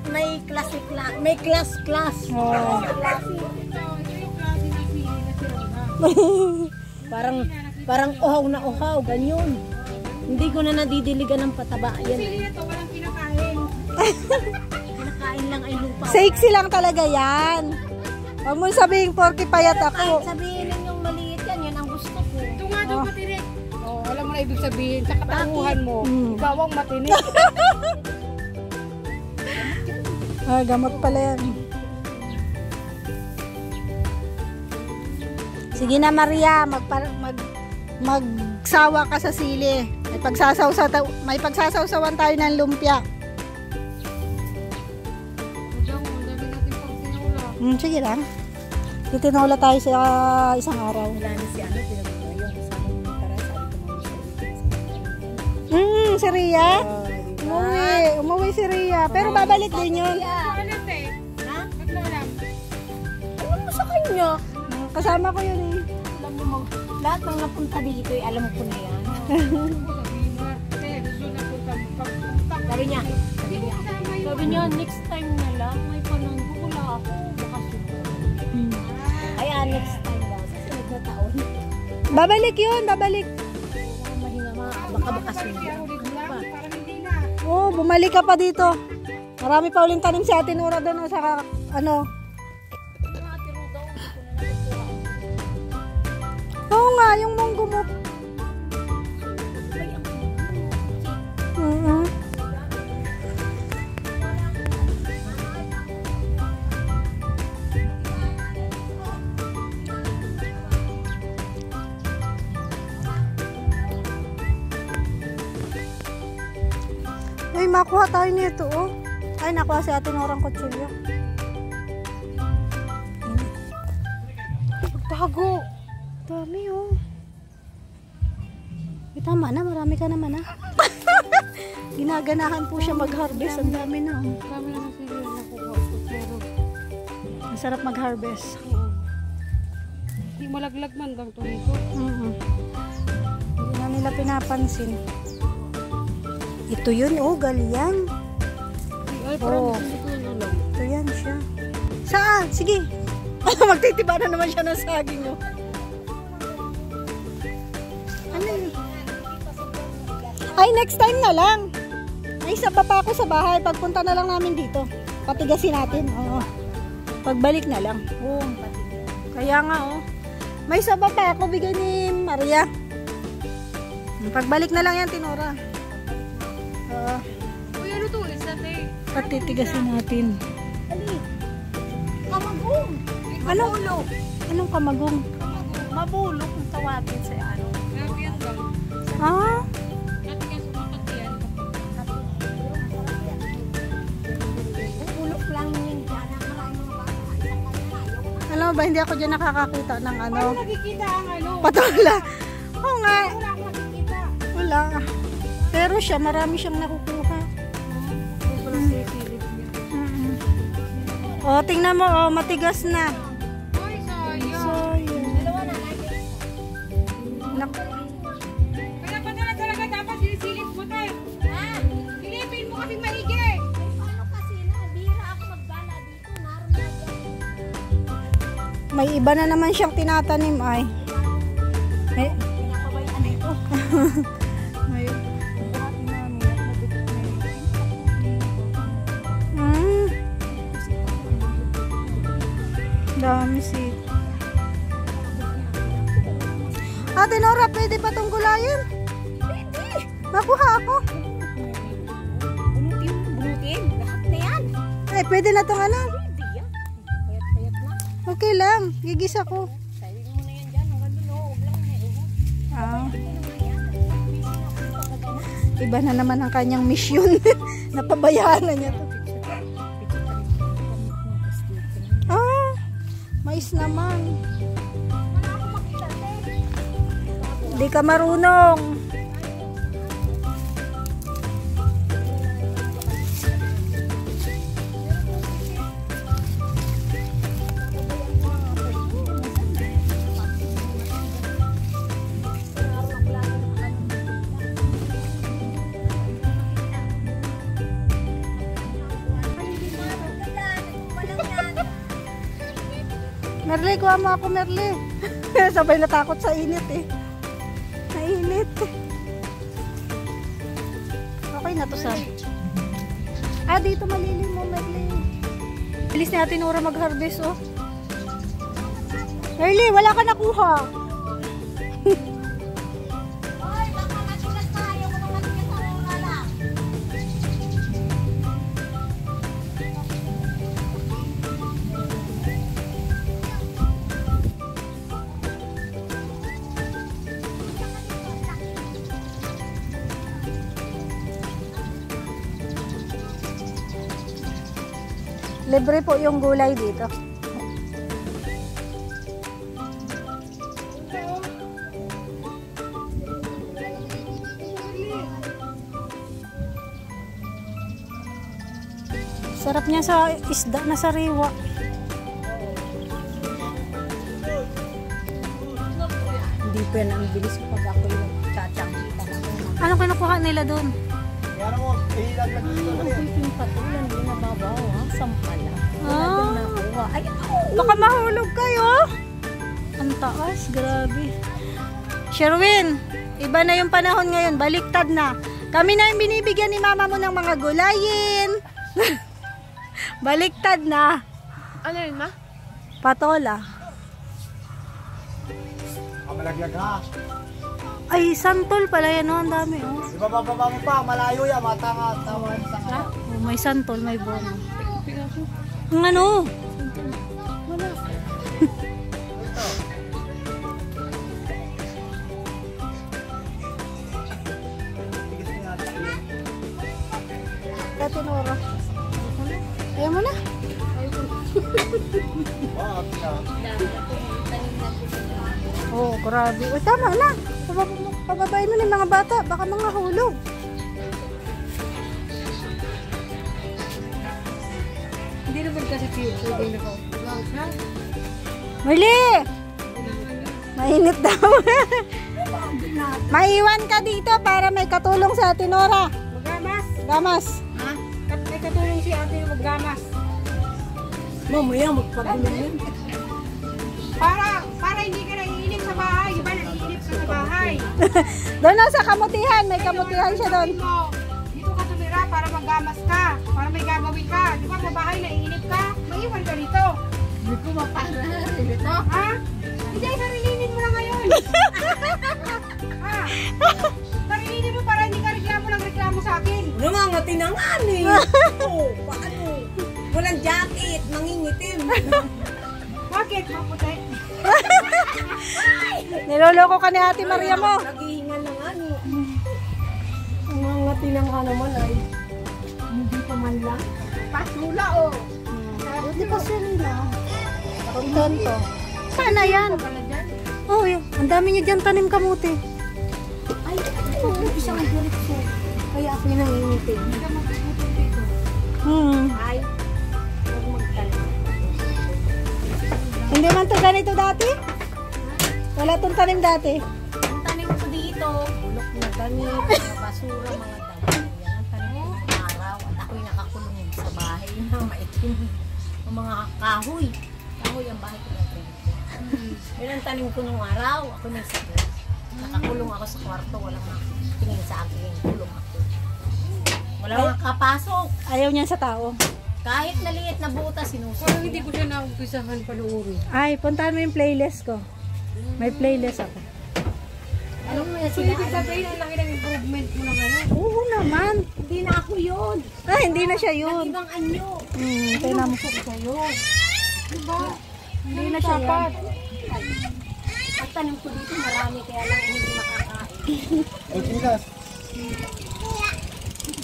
May classic lang. May class. Oh. Ito yung klase ng sili na sirona. Parang uhaw na uhaw, ganyan. Hindi ko na nadidiligan ng pataba. Yan. Sili na to, walang kinakain. Kinakain lang ay lupa. Sexy lang talaga yan. Huwag mo sabihin porky payat Kahit ako. sabihin ninyong maliit yan, yan ang gusto ko. Ito nga daw matinik. Oh, alam mo na ibig sabihin. Sa katauhan mo, ikaw ang matinik. Ah, gamot pala yan. Sige na Maria, magsawa ka sa sili. May pagsasawsawan tayo ng lumpia. Diyan, ang dami natin pang tinula. Sige lang. Titinola tayo sa isang araw. Wala na si ano, pinag-uwi yung kasama mo para sabi ko mga Si Ria? Umuwi si Ria. Pero babalik din yun. Alam eh. Ha? Ba't mo alam? Alam mo sa kanya? Kasama ko yun eh. Alam mo, lahat ng napunta dito, alam ko na yan. Sabihin mo. Gusto na punta. Sabi niya, Sabi niya, next time na lang. May pananggo. Wala ako. Bakasyon. kaya next time daw, sa sunod na taon. Babalik yun, babalik. Mahinga nga, baka bakasyon na. Parang hindi na. Oh, bumalik ka pa dito. Marami pa uling tanim si Ate Nora doon. Saka, ano. Oo nga, yung munggo mo. Uy, makuha tayo nito, oh. Ay, nakuha si Ate Norang kutsilyo. Pagtago. Dami, oh. Tama na, marami ka naman, ah. Ginaganahan po siya mag-harvest. Ang dami na, oh. Kami na ng sili na nakuha ko. Pero, Masarap mag-harvest. hindi malaglag man gang to dito. Hindi na nila pinapansin. Ito yun, oh, galyang. Ay, Oo. parang hindi ko yun alam. Ito yan siya. Saan? Sige. Magtitiba na naman siya ng saging, oh. Ano yun? Ay, next time na lang. Ay, saba pa ako sa bahay. Pagpunta na lang namin dito. Patigasin natin. Oo. Pagbalik na lang. Oo. Kaya nga, oh. May saba pa ako. Bigay ni Maria. Pagbalik na lang yan, Tinora. Uy, ano to? Isa tayo. Patitigasin natin. Kamagong! Anong? Anong kamagong? Mabulok kung tawagin sa ano. Grabe yan lang. Ah? Natigas ko mo ba, hindi ako dyan nakakakita ng ano. Paano nakikita ang ano? Patola. Oo nga. Wala akong nakikita. Wala. Pero siya, marami siyang nakukuha. O, tingnan mo, oh, matigas na. Ay, sayang. Sayang. Dalawa na, lagi. Kaya pa talaga dapat silisilip mo tayo. Silipin mo kasing maigi. Ano kasi na, bihira ako maggala dito. Naroon na dyan. May iba na naman siyang tinatanim ay. Eh, Pinapabayaan ito. may Hmm. Dami si. Ate Nora, pwede pa itong gulayin? Pwede. Nakuha ako. Bunutin. Lahat na yan. Ay, pwede na itong ano. Pwede yan. Payat-payat na. Okay lang. Gigisa ko. Sabi mo na yan dyan. Hanggang doon, oh. Huwag lang na ihog. Ah. Ito naman yan. Busy na ako sa pagkaganas. Iba na naman ang kanyang mission. Napabayaan na niya to. Ah, mais naman. Di ka marunong. Merle, kuha mo ako, Merle. Sabay natakot sa init eh. Nainit. Okay na to, Sam. Ah, dito malilim mo, Merle. Bilis natin ora mag-harvest, oh. Merle, wala ka nakuha. Hoy, baka matigas tayo. Kung matigas tayo, wala. Libre po yung gulay dito. Sarap niya sa isda na sariwa. Hindi pa yan ang bilis pag ako yung tsatsankita na ako. Ano kinukuha nila doon? Kaya mo, ihilag lang dito na yan. Yung patulan, hindi nababaw ha. Sampala. Wala Ah. doon nakuha. Ay, Baka mahulog kayo. Ang taas, grabe. Sherwin, iba na yung panahon ngayon. Baliktad na. Kami na yung binibigyan ni mama mo ng mga gulayin. Baliktad na. Ano yun, ma? Patola. Malaglag ha. Ay, santol pala yan. Oh, ang dami. Oh. Di ba bababa mo pa, malayo yan, matanga, tawa sa nga. Oh, may santol, may bono. Ang ano? Wala. Kati Nora. Ayaw mo na. Wow, Oh, grabe. Uy, tama na. Pababain mo na yung mga bata. Baka mga hulog. Hindi naman kasi pwedeng nakaw. Mali! Mainit daw. Maiwan ka dito para may katulong sa Ate Nora. Maggamas. Gamas. Ha? May katulong si ate yung maggamas. mamaya magpagulong yun. Para hindi ka naiinip sa bahay. Iba naiinip ka sa bahay. Doon na sa kamutihan. May kamutihan siya doon. Dito ka tumira para maggamas ka. Para may gagawin ka. Di ba sa bahay naiinip ka? Maiwan ka dito. Hindi ko mapanarin ito. Ha? Hindi, sarilinin mo na ngayon. Ha? Sarilinin mo para hindi ka reklamo sa akin. Nangangati na nga eh. Oo, paano? Walang jacket, nangingitim. Bakit? Maputi. Niloloko ka ni Ate Maria mo. Naghihingal na nga ni. Nangangati na nga naman ay. Hindi pa man lang. Pasula oh. Buti pa siya nila. Tonto. Sana yan. Oh, yun. Ang dami niya dyan tanim kamuti. Ay, ito, isang diretso. Kaya ako yung nangingitin. Hindi ka magpuputol dito. Ay, huwag magtanim. Hindi man to ganito dati? Wala tong tanim dati. Ang tanim ko dito, bulok na damit, mga basura, mga dami. Yan ang tanim ko ng araw. At ako'y nakakulong sa bahay na maitim. Ang mga kahoy. Kahoy ang bahay ko ng Yan ang tanim ko nung araw. Ako nagsakit. Nakakulong ako sa kwarto. Walang tingin sa akin. Kulong ako. Walang makapasok. Ayaw niya sa tao. Kahit naliit na buta, sinusunod. Parang hindi ko siya naumpisahan panoorin. Ay, puntahan mo yung playlist ko. May playlist ako. Alam mo yan So, sila. ibig sabihin, ang laki ng improvement mo na ngayon. Oo naman. Hindi na ako yun. Ah, hindi na siya yun. Ibang anyo. Tingnan mo. Diba? Hindi na siya yan. At tanim ko dito marami kaya lang hindi makakain. Ay, Pinas.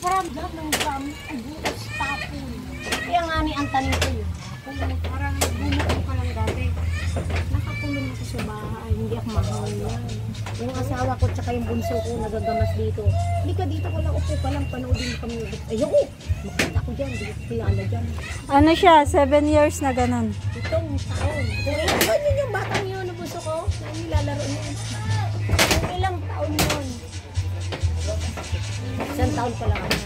Parang lahat ng dami. Ay, butas tapon. Kaya nga ni ang tanim ko yun. Parang bumuko ka lang dati. Nakakulong ako sa bahay. Hindi ako mahangin. Yung asawa ko tsaka yung bunso ko nagagamas dito. Hindi ka dito ko lang upo ka lang. Panoodin mo kami. Ayoko! Makita ko dyan. Hindi ko kilala dyan. Ano siya? 7 years na ganun. Itong taon. Kung ilan yun yung batang yun na bunso ko na nilalaro niya. Kung ilang taon yun. Isang taon pa lang ano.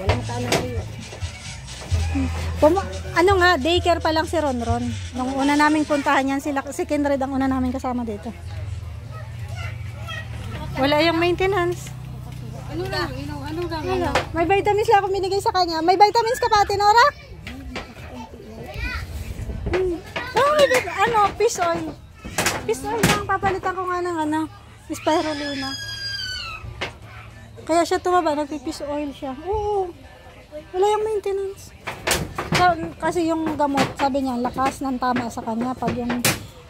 Walang taon na yun. Ano nga, daycare pa lang si Ronron. Nung una naming puntahan yan, si Kindred ang una naming kasama dito. Wala yung maintenance. Ano lang? Wala. May vitamins lang ako binigay sa kanya. May vitamins ka pa, Nora? Oh, ano, fish oil. Fish oil lang, papalitan ko nga ng spirulina. Kaya siya tumaba, nagpipish oil siya. Oo. Wala yung maintenance. Kasi yung gamot, sabi niya, lakas ng tama sa kanya. Pag yung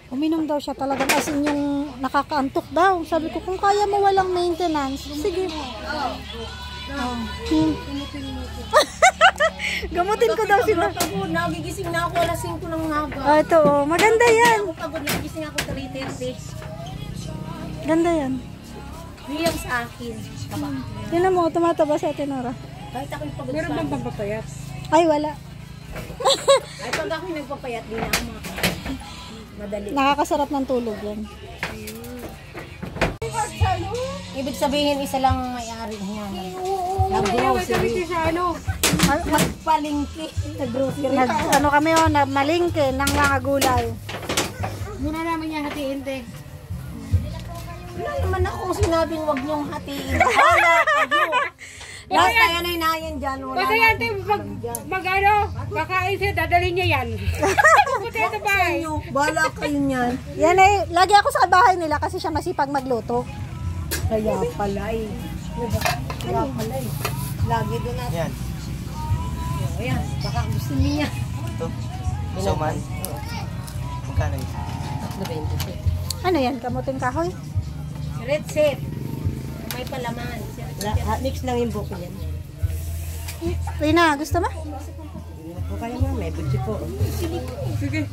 uminom daw siya talagang as in yung nakakaantok daw. Sabi ko, kung kaya mo walang maintenance, sige. Gamutin ko daw sila. Pagod, nagigising na ako alas 5 ng umaga. Ito oh, maganda yan. Ako pagod, nagigising ako 3:30. Ganda yan. Riyang sa akin. Yun mo, tumataba si Ate Nora. Kahit ako'y pagod Meron sa bang pampapayat? Ay, wala. Ay, pag ako'y nagpapayat, di na ako madali. Nakakasarap ng tulog yan. Ibig sabihin, isa lang ang may-ari niya. Kaya may sabihin sa ano? Palingki. Nag-grocery. Ano kami oh, na malingke ng mga gulay. Muna namin niya hatiin, te. Wala naman akong sinabing wag niyong hatiin. Wala kayo. Basta yan ay nayan dyan. Wala Basta yan, te, mag-ano, kakain siya, dadalhin niya yan. Pupunta sa bahay. Bala kayo niyan. Yan ay, lagi ako sa bahay nila kasi siya masipag magluto. Kaya pala eh. Kaya pala eh. Lagi doon natin. Yan. Ayan, baka gusto niya. Ito. Suman. Magkano yun? 20. Ano yan, kamuting kahoy? Red set. May palaman. Mix lang yung buko yan. Rina, gusto mo? O kaya nga, may budget po. Sige.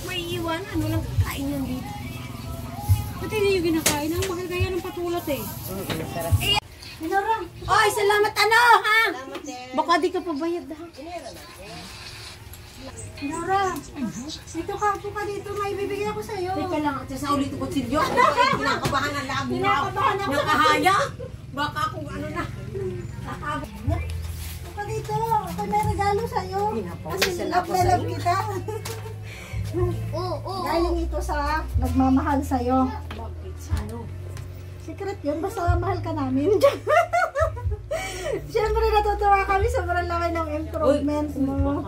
May iwanan, walang kakain yan dito. Pati hindi yung ginakain. Ang mahal kaya ng patulat eh. Ay, salamat ano, ha? Baka di ka pabayad ha. Nora, ito ka po ka dito, may bibigyan ako sa'yo. Teka lang, at sa ulit ko silyo. Kinakabahan ang labo na ako. Nakahaya. Baka kung ano na. Ito ka dito, ako may regalo sa'yo. Kasi love na love kita. Galing ito sa nagmamahal sa'yo. Secret yun, basta mahal ka namin. Siyempre natutuwa kami, sobrang laki ng improvement mo.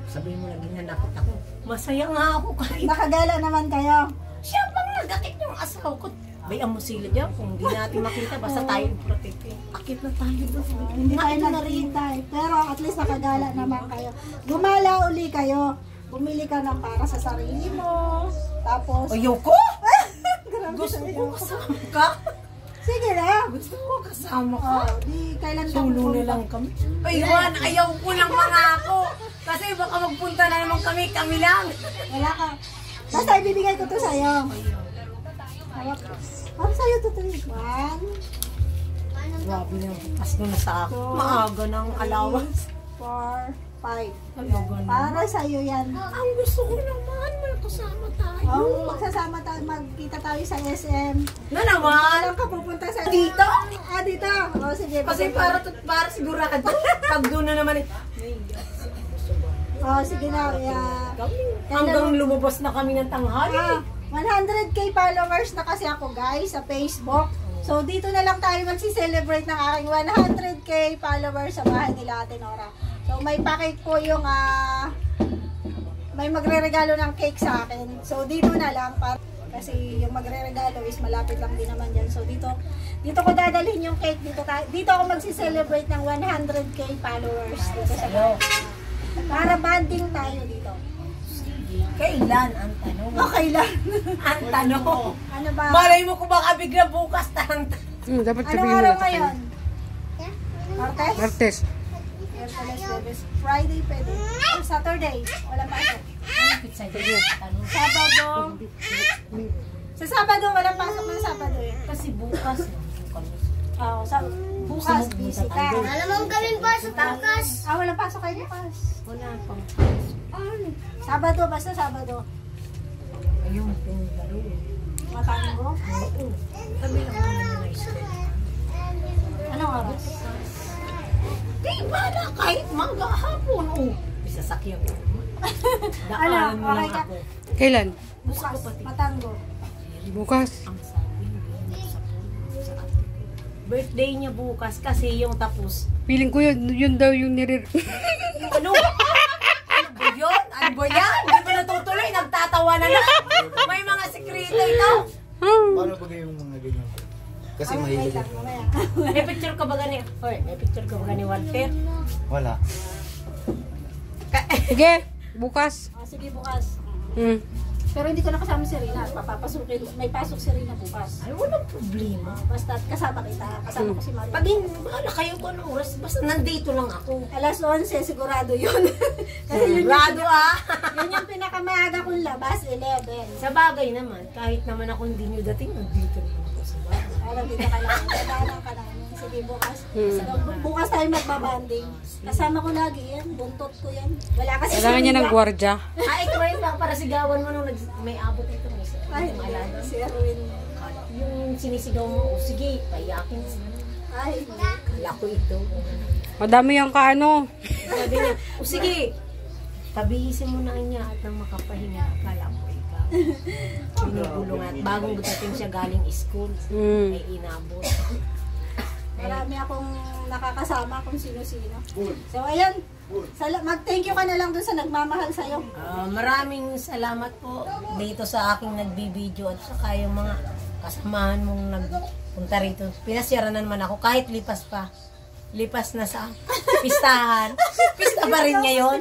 Sabihin mo naging nanakit ako. Masaya nga ako kahit. Nakagala naman kayo. Siya bang nagakit yung asawa ko? Bayan mo sila dyan. Kung hindi natin makita, basta tayo protect. Akit na tayo doon. Hindi tayo nagkita eh. Pero at least nakagala naman kayo. Gumala uli kayo. Bumili ka ng para sa sarili mo. Tapos... Ayoko! Gusto ko kasama ka. Sige na. Gusto ko kasama ka. Di kailan ka Sulo na lang kami. Aywan, ayaw ko lang mga ako. Kasi baka magpunta na naman kami lang. Wala ka. Basta ibibigay ko to sa'yo. Hawak. Para sa'yo to, 1, Grabe na, bukas na sa akin. Maaga ng allowance. 4, 5. Alaga na. Para sa'yo yan. Ang gusto ko naman, magkasama tayo. Oh, magsasama tayo, magkita tayo sa SM. Na naman? Alam ka pupunta sa Dito? Ah, dito. Oh, sige. Kasi para sigurado. Pag doon na naman Oh, sige na. Yeah. hanggang lumabas na kami ng tanghali. 100k followers na kasi ako guys sa Facebook. So dito na lang tayo magsi-celebrate ng aking 100k followers sa bahay nila Ate Nora. So may pa-cake po yung may magre-regalo ng cake sa akin. So dito na lang kasi yung magre-regalo is malapit lang din naman diyan. So dito ko dadalhin yung cake dito ako magsi-celebrate ng 100k followers dito sa bahay. Para bonding tayo dito. Kailan ang tanong? Okay lang. Ang tanong. Ano ba? Malay mo kung baka bigla bukas Dapat Anong sabihin mo araw na ngayon? Martes? Martes. Miyerkules, Jueves, Friday pwede. Saturday, walang pasok. Sabado. Sa Sabado, walang pasok ng Sabado eh. Kasi bukas. Oo, bukas, busy ka. Alam mo kaming pasok bukas. Walang pasok kayo bukas. Wala pang. Sabado, basta Sabado. Ayun, pinagaro. Matango. Oo. Kami lang kami na school. Anong oras? Di ba na kahit mangga hapon. Oh, bisa sakyan ko. Daanan mo lang okay ka? ako. Kailan? Bukas, Matango. Bukas. Ang sabi sa ate ko. Birthday niya bukas kasi yung tapos. Feeling ko yun daw yung Ano? Ano ba yun? Ano ba yan? Hindi ba natutuloy? Nagtatawa na lang. May mga sekreto ito. Paano ba yung mga ganyan? Kasi mahilig Wait lang, ako. mamaya. May picture ka ba gani? Hoy, may picture ka ba gani Walter? Wala. Sige, bukas. Sige, bukas. Hmm. Pero hindi ko na kasama si Rina. Papapasukin. May pasok si Rina bukas. Ay, walang problema. Basta kasama kita. Kasama ko si Maria. Pag wala kayo kung anong oras, basta nandito lang ako. Alas 11, sigurado yun. Kasi yun Rado yun yung pinakamaaga kong labas, 11. Sa bagay naman, kahit naman ako hindi nyo dating, nandito naman ako sa bagay. Alam, dito ka lang. Dadaanan ka namin. Sige, bukas. Bukas tayo magbabanding. Kasama ko lagi yan. Buntot ko yan. Wala kasi Kailangan niya ng gwardya. Ito rin lang para sigawan mo nung may abot ito. Ay, Maalala. si Erwin. Yung sinisigaw mo, sige, paiyakin. Ay, Kala ko ito. Madami yung kaano. Sabi niya, sige, pabihisin mo na niya at nang makapahinga. Akala ko ikaw. Binubulong at bagong dating siya galing school. Ay inabot. marami akong nakakasama kung sino-sino. So, ayan. Mag-thank you ka na lang dun sa nagmamahal sa'yo. Maraming salamat po dito sa aking nagbibideo at saka yung mga kasamahan mong nagpunta rito. Pinasyaran na naman ako kahit lipas pa. Lipas na sa pistahan. Pista pa rin ngayon.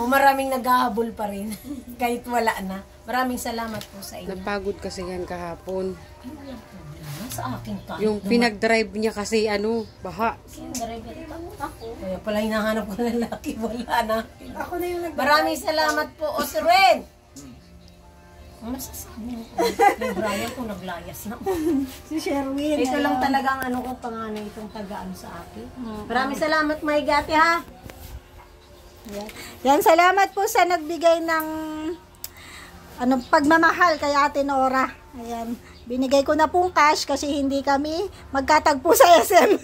Maraming naghahabol pa rin. Kahit wala na. Maraming salamat po sa inyo. Napagod kasi yan kahapon. Sa akin kahit Yung pinag-drive niya kasi baha. ako. Kaya pala hinahanap ko ng lalaki. Wala na. Ako na yung Maraming salamat po, Osren. Masasabi mo ko. Yung Brian ko naglayas na. si Sherwin. Ito lang talaga ang ano ko panganay itong tagaan sa akin. Maraming salamat, Maigate ha. Yan, salamat po sa nagbigay ng pagmamahal kay Ate Nora. Ayan, binigay ko na pong cash kasi hindi kami magkatagpo sa SM.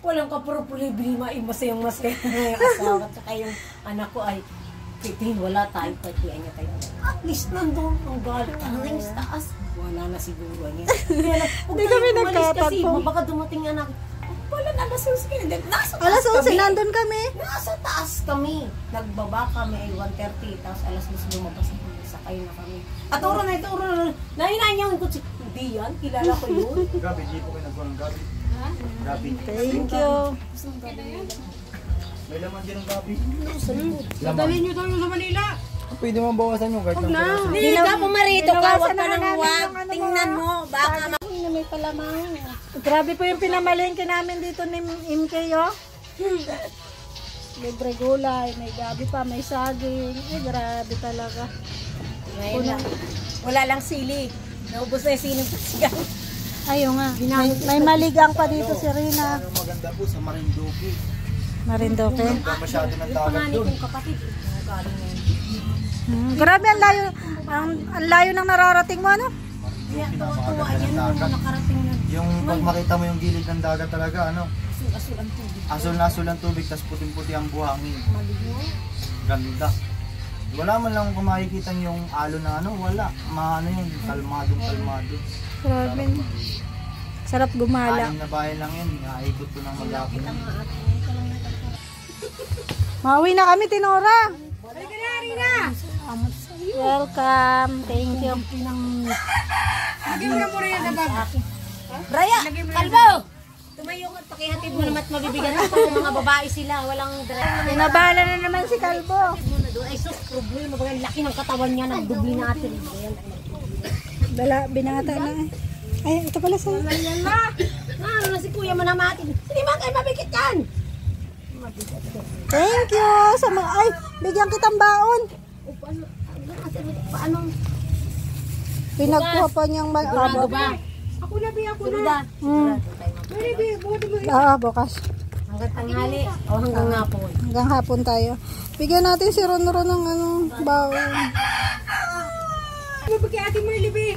Walang kapuro-problema, masayang masaya yung asawa at saka yung anak ko ay titing, wala tayo, pagkiyan niya tayo. At least nandun, ang galit ang taas. Wala na siguro niya. Hindi kami nagkatagpo. Kasi baka dumating anak. Wala na, alas 11 nasa taas Alas 11, kami. nandun kami. Nasa taas kami. Nagbaba kami ay 1:30, tapos alas 2 lumabas na kami. Sakay na kami. At uro na ito, nahinaan niya yung kutsi. Hindi yan, kilala ko yun. Gabi, hindi po kayo nagkuhan ng gabi. Gabi. Thank you. May laman din ng gabi. Dadalhin niyo daw yung sa Manila. Pwede mo bawasan yung kahit ng bawasan. Hindi ka pumarito ka, Binawasan wag ka na nang namin wag. yung ano Tingnan mo, baka May palamang. Grabe po yung pinamalengke namin dito ni MK, oh. libre gulay, may gabi pa, may saging. Grabe talaga. Ngayon lang. Wala lang sili. Naubos na yung siling pasigang. Ayun nga, may maligang pa dito si Rina. Ano maganda po sa Marinduque. Marinduque. Hindi pa masyado ng dagat Panganay doon. kong kapatid. Galing na yun. Grabe, ang layo. Ang layo ng nararating mo, ano? Kaya Napakaganda tuwa yan ng nung dagat. nakarating na Yung pag makita mo yung gilid ng dagat talaga, ano, asul-asul ang tubig. asul na asul ang tubig, tas puting-puti ang buhangin. Maligo. Ganda. Wala man lang kung makikita yung alon na ano, wala. Ano yun, kalmado. Grabe. Sarap gumala. Anim na bahay lang yun, naikot ko ng maghapon. Mauwi na kami, Tinora. Welcome. Thank you. Raya! Kalbo! Tumayo ka at pakihatid mo naman at mabibigan ako ng mga babae sila. Walang drive. Pinabala na naman si Kalbo. Ay sus, problema. Bagang laki ng katawan niya. Nagdubli natin. Ayan. Binata na eh. Ay, ito pala sa... Ano na si kuya mo naman. Hindi man kayo mabigit yan. Thank you. Ay, bigyan kitang baon. Paano? Pinagkuha pa niyang Sigurado ba? Ako na, Bi, ako na. Sigurado. Pwede, Bi, buti mo. Bukas. Hanggang tanghali o hanggang hapon. Hanggang hapon tayo. Bigyan natin si Ron-Ron ng baon. Ano ba kay Ate Marley, Bi?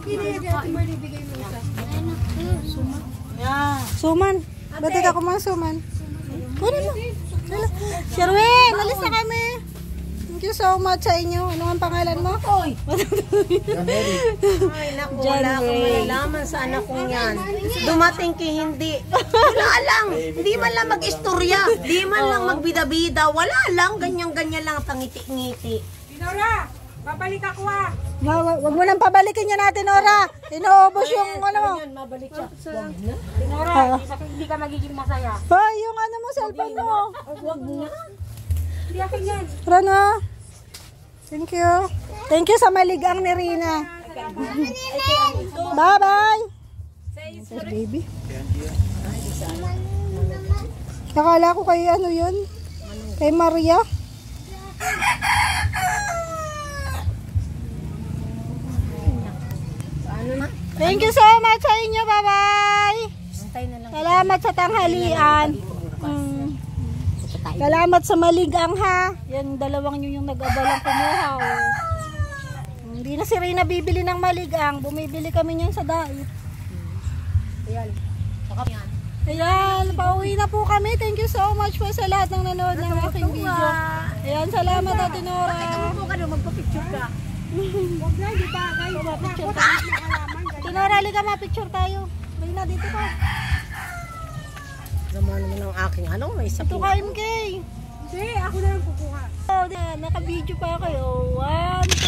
Okay na yan, Ate Marley, bigay mo isa. Suman. Ba't ka kumang suman? Kunin mo. Sherwin, alis na kami. Thank you so much sa inyo. Ano ang pangalan mo? Oy! Yan, Eric. Ay, naku, wala akong malalaman sa anak kong yan. Dumating ki hindi. Wala lang. Hindi man lang mag-istorya. Hindi man lang magbida-bida. Wala lang. Ganyan-ganyan lang pangiti-ngiti. Tinora, babalik ako ah. Wag mo nang pabalikin niya natin, Nora. Inuubos yung ano mo. Yan, mabalik siya. Wag na. Tinora, hindi ka magiging masaya. Hoy, yung ano mo, cellphone mo. Wag na. Hindi akin yan. Rana. Thank you. Thank you sa maligang ni Rina. Bye-bye. Yes, baby. Nakala ko kay ano yun? Kay Maria. Paano na? Thank you so much sa inyo. Bye-bye. Antay na lang. Salamat sa tanghalian. Salamat sa maligang ha. Yan, dalawang yun yung nag-abalang kumuha. Oh. Hindi na si Rina bibili ng maligang. Bumibili kami niyan sa dait. Ayan. Saka yan. Ayan, pauwi na po kami. Thank you so much po sa lahat ng nanood ng aking video. Ayan, salamat Ate Nora. Huwag ka na, magpa-picture ka. Huwag na, di ba? Kayo, Picture tayo. Ate Nora, halika ma-picture tayo. Rina, dito ka. Naman ang aking ano, may isa Ito ka, MK. Hindi, ako na lang kukuha. Oh, naka-video pa kayo. 1,